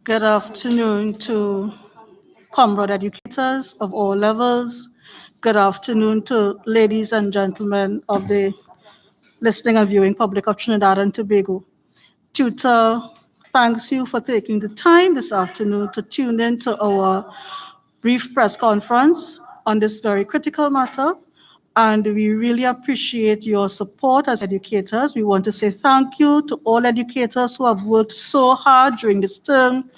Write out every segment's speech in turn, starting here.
Good afternoon to comrade educators of all levels. Good afternoon to ladies and gentlemen of the listening and viewing public of Trinidad and Tobago. TTUTA thanks you for taking the time this afternoon to tune in to our brief press conference on this very critical matter. And we really appreciate your support as educators. We want to say thank you to all educators who have worked so hard during this term.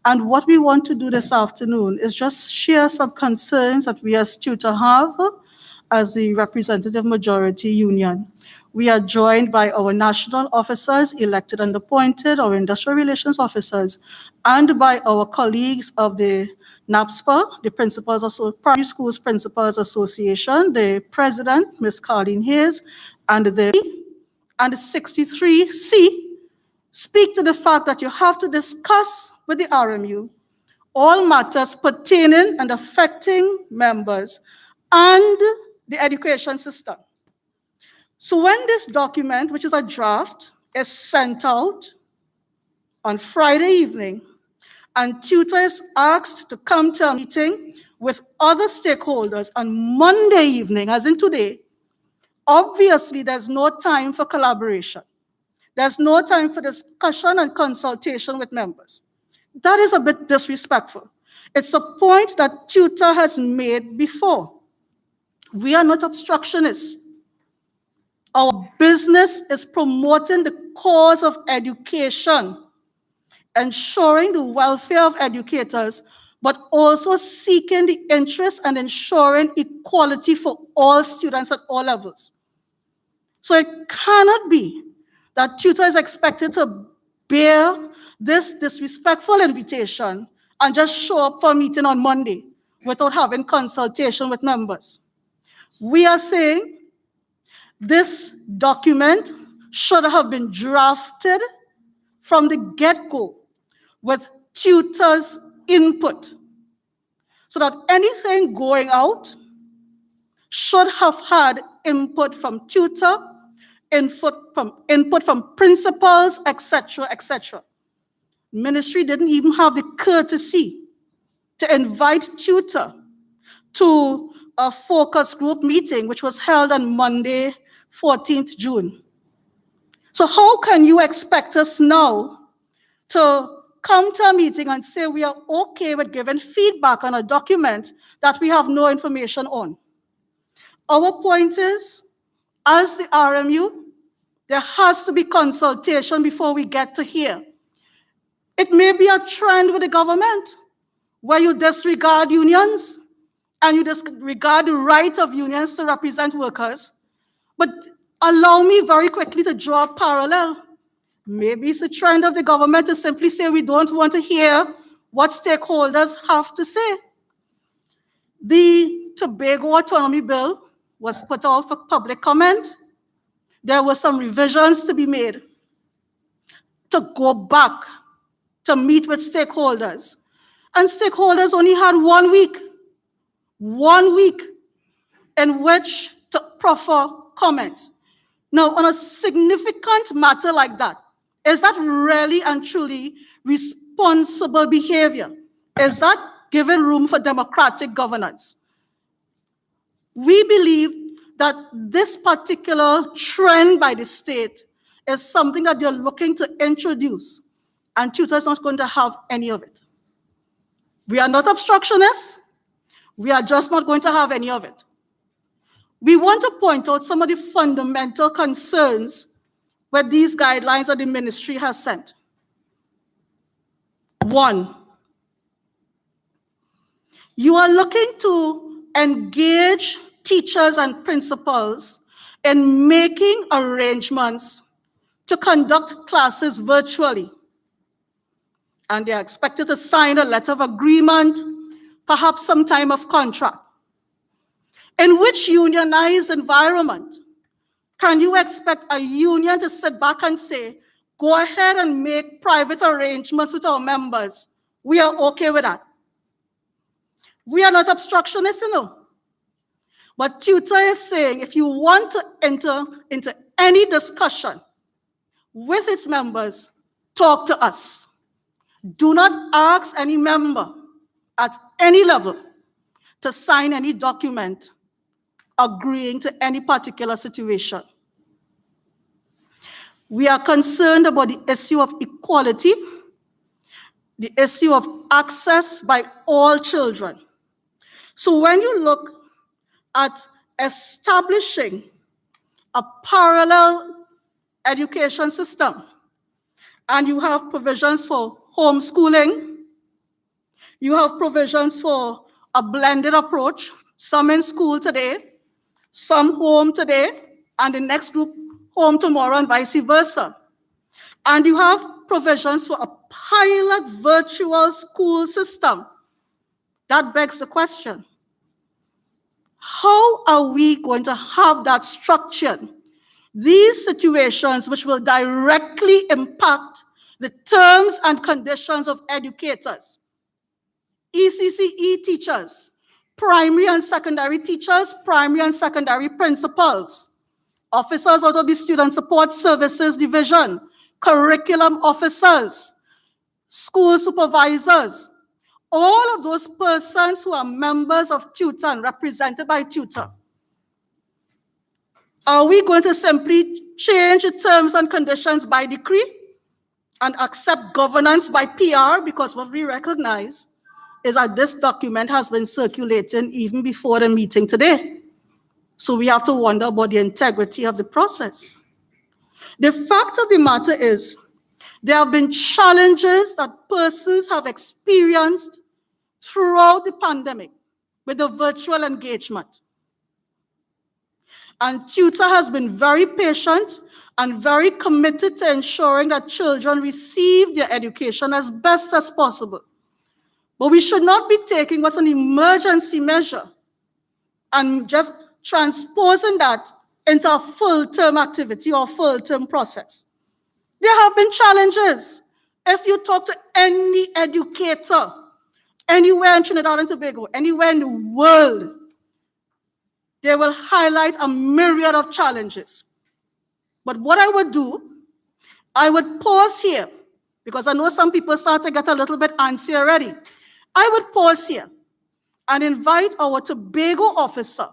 And what we want to do this afternoon is just share some concerns that we as TTUTA have as the representative majority union. We are joined by our national officers, elected and appointed, our industrial relations officers, and by our colleagues of the NAPSPA, the Primary Schools Principals Association, the president, Ms. Carleen Hayes, and the 63C speak to the fact that you have to discuss with the RMU all matters pertaining and affecting members and the education system. So when this document, which is a draft, is sent out on Friday evening, and TTUTA is asked to come to a meeting with other stakeholders on Monday evening, as in today, obviously there's no time for collaboration. There's no time for discussion and consultation with members. That is a bit disrespectful. It's a point that TTUTA has made before. We are not obstructionists. Our business is promoting the cause of education, ensuring the welfare of educators, but also seeking the interest and ensuring equality for all students at all levels. So it cannot be that TTUTA is expected to bear this disrespectful invitation and just show up for a meeting on Monday without having consultation with members. We are saying this document should have been drafted from the get-go with TTUTA's input, so that anything going out should have had input from TTUTA, input from principals, etc., etc. Ministry didn't even have the courtesy to invite TTUTA to a focus group meeting, which was held on Monday, 14th June. So how can you expect us now to come to a meeting and say we are okay with giving feedback on a document that we have no information on? Our point is, as the RMU, there has to be consultation before we get to here. It may be a trend with the government where you disregard unions and you disregard the right of unions to represent workers. But allow me very quickly to draw a parallel. Maybe it's a trend of the government to simply say we don't want to hear what stakeholders have to say. The Tobago Autonomy Bill was put out for public comment. There were some revisions to be made to go back to meet with stakeholders. And stakeholders only had 1 week in which to proffer comments. Now, on a significant matter like that, is that really and truly responsible behavior? Is that giving room for democratic governance? We believe that this particular trend by the state is something that they're looking to introduce, and TTUTA is not going to have any of it. We are not obstructionists. We are just not going to have any of it. We want to point out some of the fundamental concerns with these guidelines that the ministry has sent. One, you are looking to engage teachers and principals in making arrangements to conduct classes virtually. And they are expected to sign a letter of agreement, perhaps some type of contract. In which unionized environment can you expect a union to sit back and say, go ahead and make private arrangements with our members? We are okay with that. We are not obstructionists, you know. But TTUTA is saying if you want to enter into any discussion with its members, talk to us. Do not ask any member at any level to sign any document agreeing to any particular situation. We are concerned about the issue of equality, the issue of access by all children. So when you look at establishing a parallel education system, and you have provisions for homeschooling, you have provisions for a blended approach, some in school today, some home today, and the next group home tomorrow, and vice versa. And you have provisions for a pilot virtual school system. That begs the question, how are we going to have that structured? These situations which will directly impact the terms and conditions of educators, ECCE teachers, primary and secondary teachers, primary and secondary principals, officers out of the Student Support Services Division, curriculum officers, school supervisors, all of those persons who are members of TTUTA and represented by TTUTA. Are we going to simply change the terms and conditions by decree and accept governance by PR? Because what we recognize is that this document has been circulating even before the meeting today. So we have to wonder about the integrity of the process. The fact of the matter is, there have been challenges that persons have experienced throughout the pandemic with the virtual engagement. And TTUTA has been very patient and very committed to ensuring that children receive their education as best as possible. But we should not be taking what's an emergency measure and just transposing that into a full-term activity or full-term process. There have been challenges. If you talk to any educator, anywhere in Trinidad and Tobago, anywhere in the world, they will highlight a myriad of challenges. But what I would do, I would pause here, because I know some people start to get a little bit antsy already. I would pause here and invite our Tobago officer,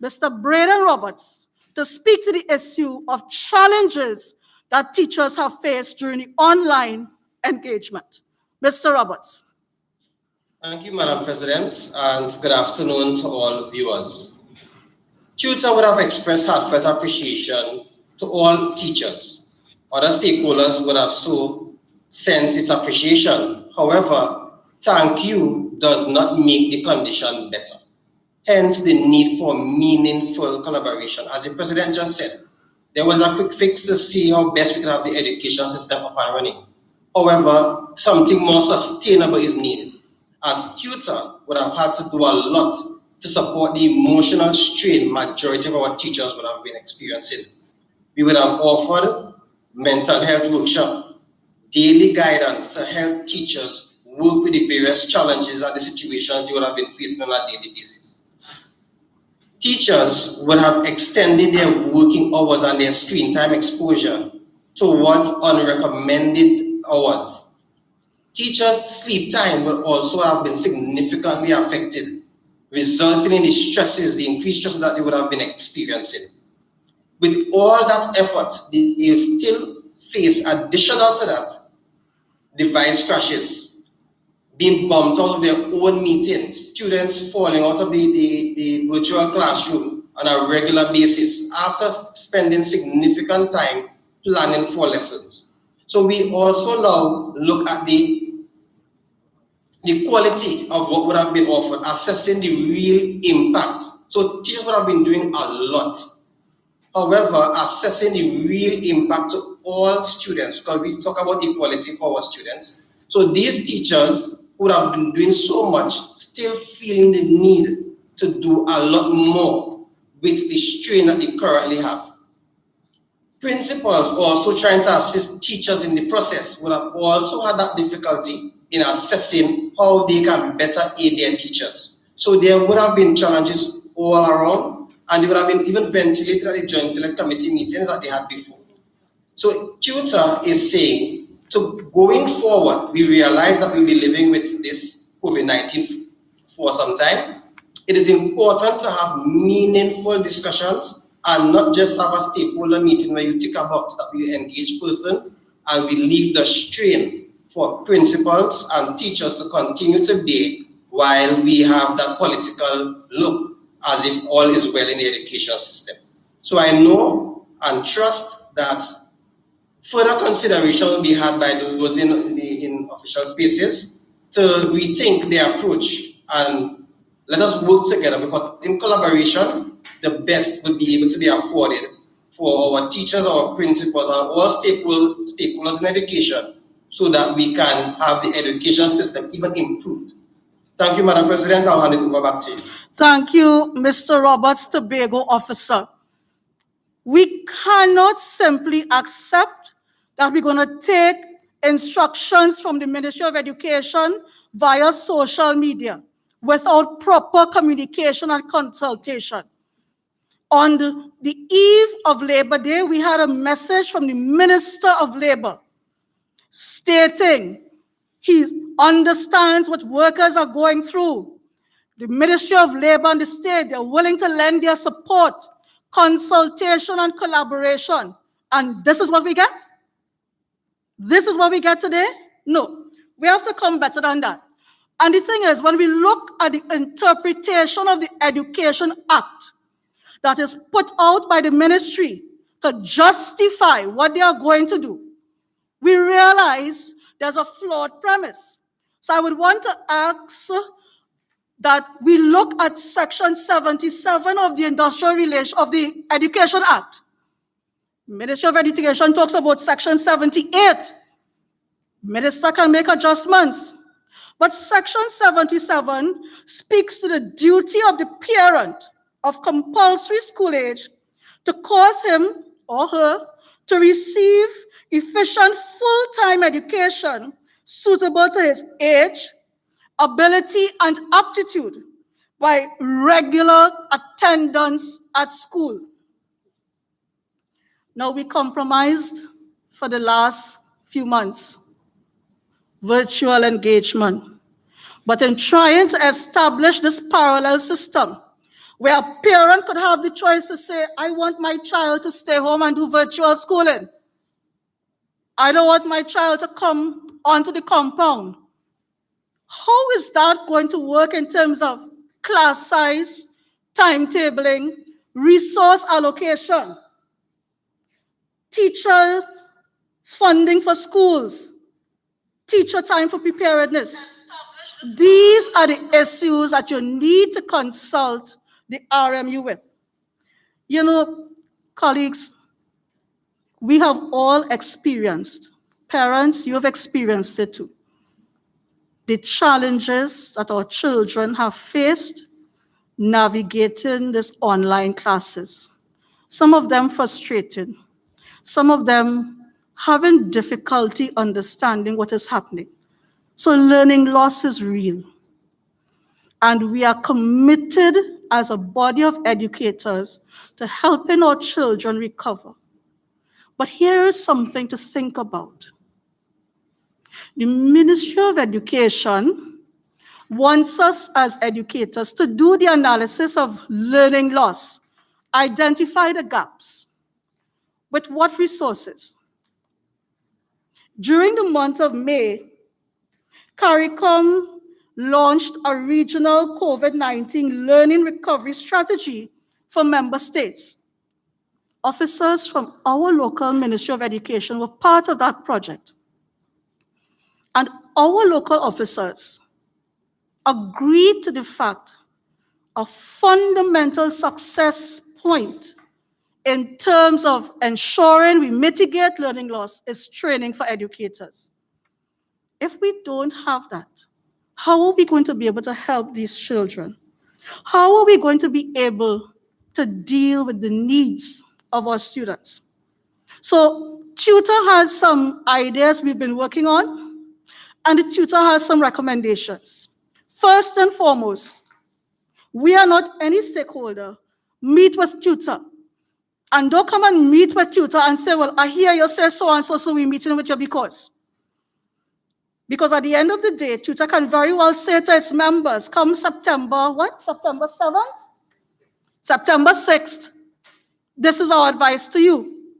Mr. Braden Roberts, to speak to the issue of challenges that teachers have faced during the online engagement. Mr. Roberts. Thank you, Madam President, and good afternoon to all viewers. TTUTA would have expressed heartfelt appreciation to all teachers. Other stakeholders would have so sent its appreciation. However, thank you does not make the condition better. Hence the need for meaningful collaboration. As the President just said, there was a quick fix to see how best we can have the education system up and running. However, something more sustainable is needed, as TTUTA would have had to do a lot to support the emotional strain majority of our teachers would have been experiencing. We would have offered mental health workshop, daily guidance to help teachers work with the various challenges and the situations they would have been facing on a daily basis. Teachers would have extended their working hours and their screen time exposure towards unrecommended hours. Teachers' sleep time would also have been significantly affected, resulting in the stresses, the increased stresses that they would have been experiencing. With all that effort, they still face, additional to that, device crashes, being bumped out of their own meetings, students falling out of the virtual classroom on a regular basis after spending significant time planning for lessons. So we also now look at the quality of what would have been offered, assessing the real impact. So teachers would have been doing a lot. However, assessing the real impact to all students, because we talk about equality for our students. So these teachers would have been doing so much, still feeling the need to do a lot more with the strain that they currently have. Principals also trying to assist teachers in the process would have also had that difficulty in assessing how they can better aid their teachers. So there would have been challenges all around, and they would have been even ventilated at the Joint Select Committee meetings that they had before. So TTUTA is saying So going forward, we realize that we'll be living with this COVID-19 for some time. It is important to have meaningful discussions and not just have a stakeholder meeting where you tick a box that we engage persons and we leave the strain for principals and teachers to continue to bear while we have that political look as if all is well in the education system. So I know and trust that further consideration will be had by those in official spaces to rethink their approach and let us work together, because in collaboration, the best would be able to be afforded for our teachers, our principals, and all stakeholders in education, so that we can have the education system even improved. Thank you, Madam President. I'll hand it over back to you. Thank you, Mr. Roberts, Tobago officer. We cannot simply accept that we're going to take instructions from the Ministry of Education via social media without proper communication and consultation. On the eve of Labor Day, we had a message from the Minister of Labor stating he understands what workers are going through. The Ministry of Labor and the state, they're willing to lend their support, consultation and collaboration. And this is what we get? This is what we get today? No, we have to come better than that. And the thing is, when we look at the interpretation of the Education Act that is put out by the ministry to justify what they are going to do, we realize there's a flawed premise. So I would want to ask that we look at Section 77 of the of the Education Act. Ministry of Education talks about Section 78. Minister can make adjustments. But Section 77 speaks to the duty of the parent of compulsory school age to cause him or her to receive efficient full-time education suitable to his age, ability, and aptitude by regular attendance at school. Now, we compromised for the last few months, virtual engagement. But in trying to establish this parallel system, where a parent could have the choice to say, I want my child to stay home and do virtual schooling. I don't want my child to come onto the compound. How is that going to work in terms of class size, timetabling, resource allocation, teacher funding for schools, teacher time for preparedness? These are the issues that you need to consult the RMU with. You know, colleagues, we have all experienced, parents, you have experienced it too, the challenges that our children have faced navigating these online classes. Some of them frustrated, some of them having difficulty understanding what is happening. So learning loss is real. And we are committed as a body of educators to helping our children recover. But here is something to think about. The Ministry of Education wants us as educators to do the analysis of learning loss, identify the gaps. With what resources? During the month of May, CARICOM launched a regional COVID-19 learning recovery strategy for member states. Officers from our local Ministry of Education were part of that project. And our local officers agreed to the fact a fundamental success point in terms of ensuring we mitigate learning loss is training for educators. If we don't have that, how are we going to be able to help these children? How are we going to be able to deal with the needs of our students? So TTUTA has some ideas we've been working on, and the TTUTA has some recommendations. First and foremost, we are not any stakeholder. Meet with TTUTA. And don't come and meet with TTUTA and say, well, I hear you say so and so, so we're meeting with you because. Because at the end of the day, TTUTA can very well say to its members, come September, what? September 7th? September 6th. This is our advice to you,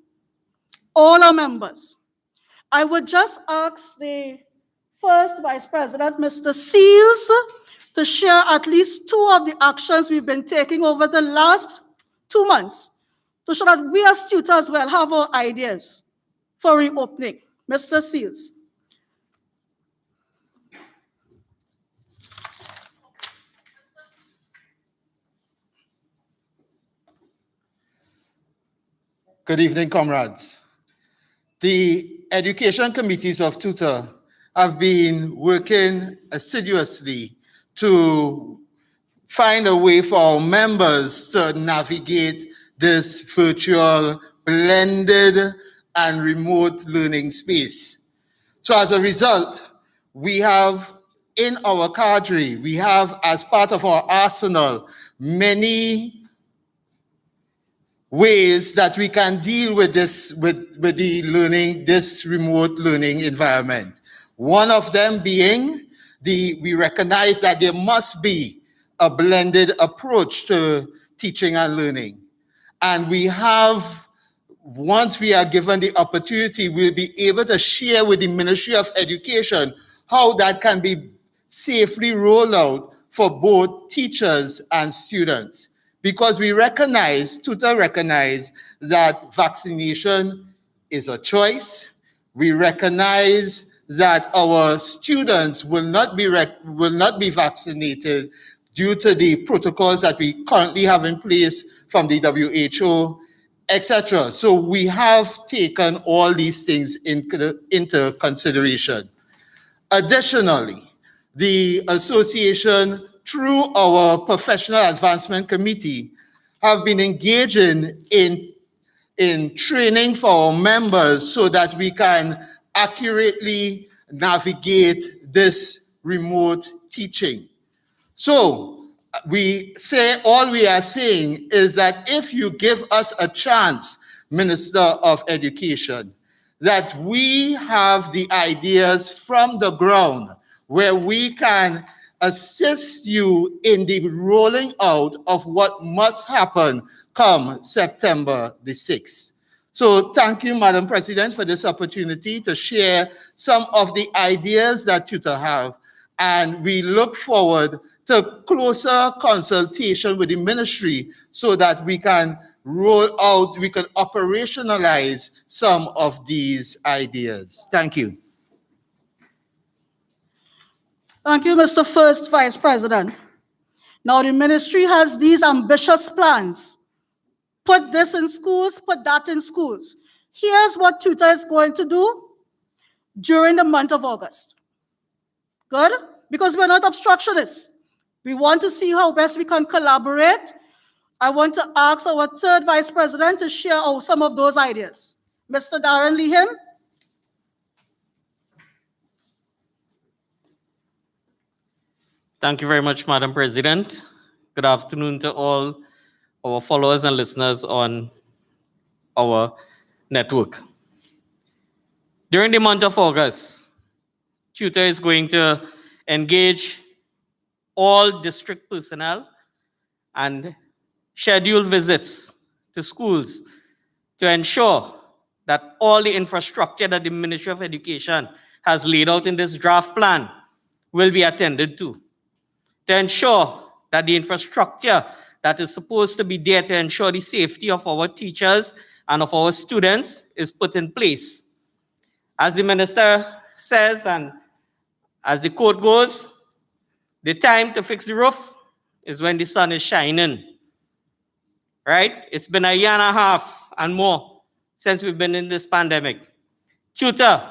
all our members. I would just ask the first Vice President, Mr. Seals, to share at least 2 of the actions we've been taking over the last 2 months to show that we as TTUTA as well have our ideas for reopening. Mr. Seals. Good evening, comrades. The education committees of TTUTA have been working assiduously to find a way for our members to navigate this virtual, blended, and remote learning space. So as a result, we have in our cadre, we have as part of our arsenal, many ways that we can deal with this, with the learning, this remote learning environment. One of them being we recognize that there must be a blended approach to teaching and learning. And we have, once we are given the opportunity, we'll be able to share with the Ministry of Education how that can be safely rolled out for both teachers and students. Because we recognize, TTUTA recognize that vaccination is a choice. We recognize that our students will not be vaccinated due to the protocols that we currently have in place from the WHO, etc. So we have taken all these things into consideration. Additionally, the association, through our Professional Advancement Committee, have been engaging in training for our members so that we can accurately navigate this remote teaching. So all we are saying is that if you give us a chance, Minister of Education, that we have the ideas from the ground where we can assist you in the rolling out of what must happen come September the 6th. So thank you, Madam President, for this opportunity to share some of the ideas that TTUTA have. And we look forward to closer consultation with the ministry so that we can roll out, we can operationalize some of these ideas. Thank you. Thank you, Mr. First Vice President. Now the ministry has these ambitious plans. Put this in schools, put that in schools. Here's what TTUTA is going to do during the month of August. Good? Because we're not obstructionists. We want to see how best we can collaborate. I want to ask our third Vice President to share some of those ideas. Mr. Darren Lehim. Thank you very much, Madam President. Good afternoon to all our followers and listeners on our network. During the month of August, TTUTA is going to engage all district personnel and schedule visits to schools to ensure that all the infrastructure that the Ministry of Education has laid out in this draft plan will be attended to ensure that the infrastructure that is supposed to be there to ensure the safety of our teachers and of our students is put in place. As the minister says, and as the quote goes, the time to fix the roof is when the sun is shining. Right? It's been a year and a half and more since we've been in this pandemic. TTUTA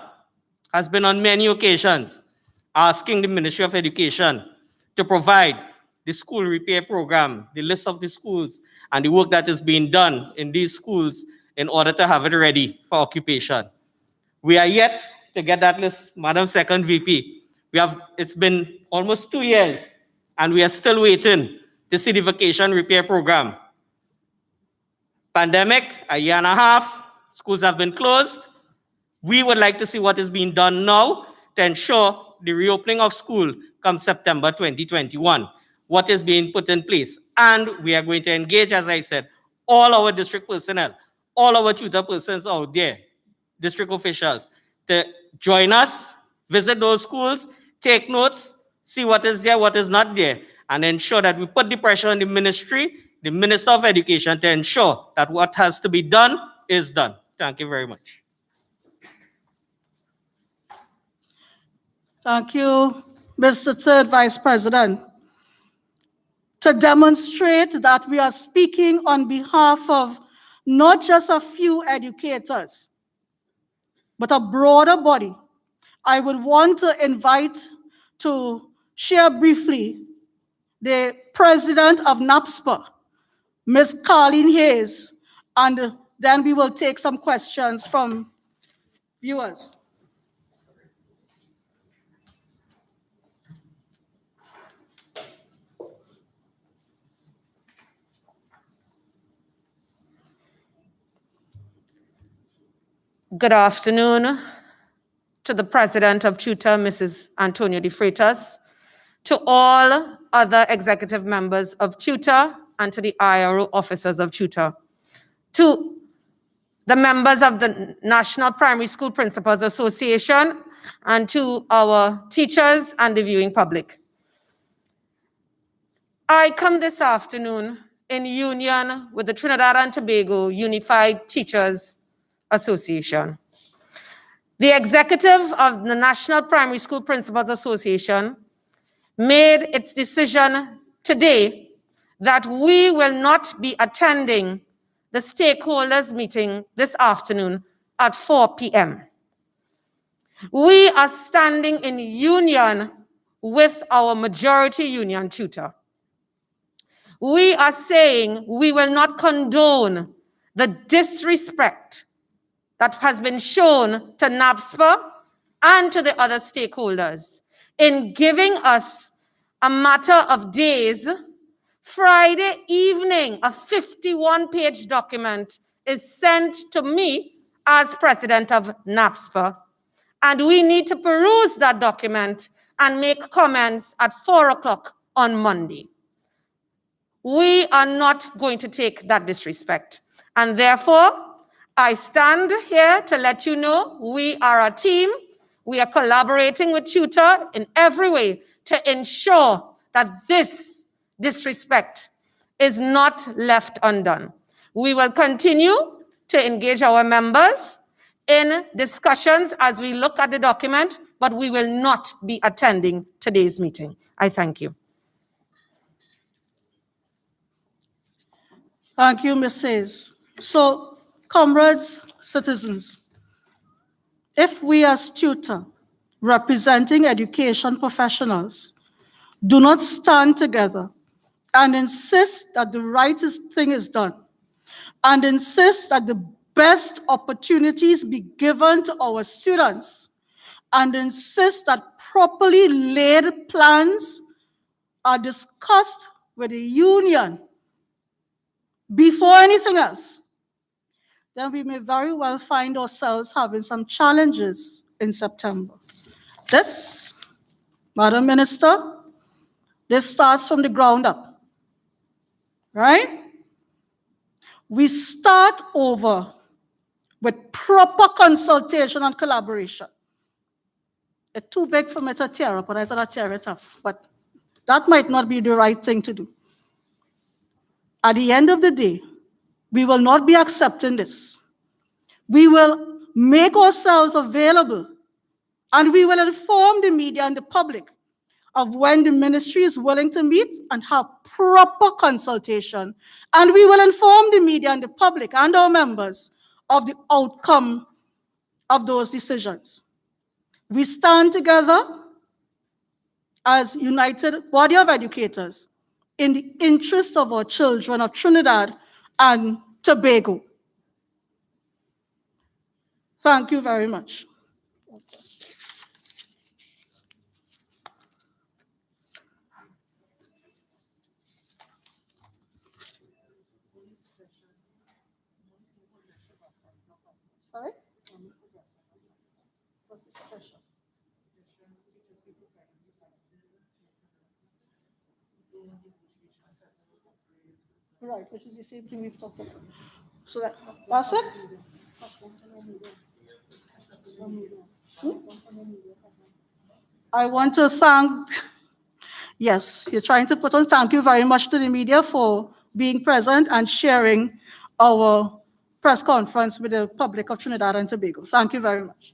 has been on many occasions asking the Ministry of Education to provide the school repair program, the list of the schools, and the work that is being done in these schools in order to have it ready for occupation. We are yet to get that list, Madam Second VP. It's been almost 2 years, and we are still waiting to see the vacation repair program. Pandemic, a year and a half, schools have been closed. We would like to see what is being done now to ensure the reopening of school come September 2021. What is being put in place? And we are going to engage, as I said, all our district personnel, all our tutor persons out there, district officials, to join us, visit those schools, take notes, see what is there, what is not there, and ensure that we put the pressure on the ministry, the Minister of Education, to ensure that what has to be done is done. Thank you very much. Thank you, Mr. Third Vice President. To demonstrate that we are speaking on behalf of not just a few educators, but a broader body, I would want to invite to share briefly the president of NAPSPA, Ms. Carleen Hayes, and then we will take some questions from viewers. Good afternoon to the President of TTUTA, Mrs. Antonio de Freitas, to all other executive members of TTUTA, and to the IRO officers of TTUTA, to the members of the National Primary School Principals Association, and to our teachers and the viewing public. I come this afternoon in union with the Trinidad and Tobago Unified Teachers Association. The executive of the National Primary School Principals Association made its decision today that we will not be attending the stakeholders meeting this afternoon at 4 p.m. We are standing in union with our majority union tutor. We are saying we will not condone the disrespect that has been shown to NAPSPA and to the other stakeholders in giving us a matter of days. Friday evening, a 51-page document is sent to me as president of NAPSPA, and we need to peruse that document and make comments at 4 o'clock on Monday. We are not going to take that disrespect, and therefore, I stand here to let you know we are a team. We are collaborating with TTUTA in every way to ensure that this disrespect is not left undone. We will continue to engage our members in discussions as we look at the document, but we will not be attending today's meeting. I thank you. Thank you, Mrs. So, comrades, citizens, if we as TTUTA, representing education professionals, do not stand together and insist that the right thing is done, and insist that the best opportunities be given to our students, and insist that properly laid plans are discussed with the union before anything else, then we may very well find ourselves having some challenges in September. This, Madam Minister, this starts from the ground up, right? We start over with proper consultation and collaboration. It's too big for me to tear up, but I said I tear it up. But that might not be the right thing to do. At the end of the day, we will not be accepting this. We will make ourselves available, and we will inform the media and the public of when the ministry is willing to meet and have proper consultation. And we will inform the media and the public and our members of the outcome of those decisions. We stand together as united body of educators in the interest of our children of Trinidad and Tobago. Thank you very much. Sorry? Right, which is the same thing we've talked about. So that's it? I want to thank, yes, you're trying to put on, thank you very much to the media for being present and sharing our press conference with the public of Trinidad and Tobago. Thank you very much.